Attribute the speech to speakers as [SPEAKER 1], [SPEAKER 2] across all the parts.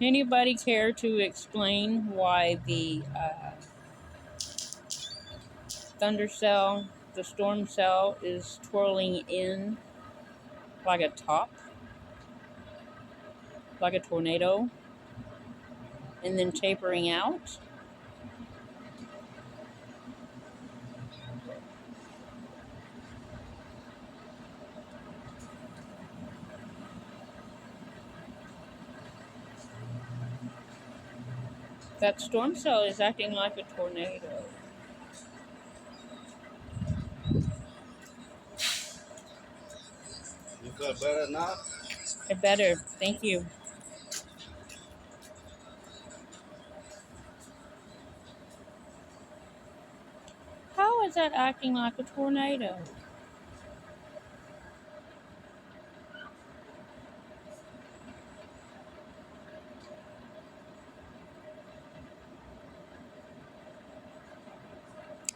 [SPEAKER 1] Anybody care to explain why the thunder cell, the storm cell, is twirling in like a top, like a tornado, and then tapering out? That storm cell is acting like a tornado.
[SPEAKER 2] You feel better now?
[SPEAKER 1] Better, thank you. How is that acting like a tornado?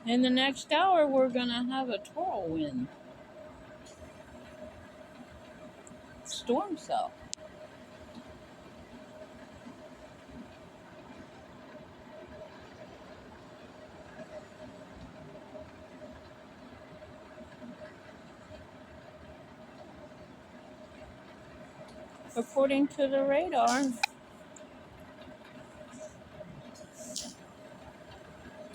[SPEAKER 1] In the next hour, we're gonna have a whirlwind storm cell. According to the radar,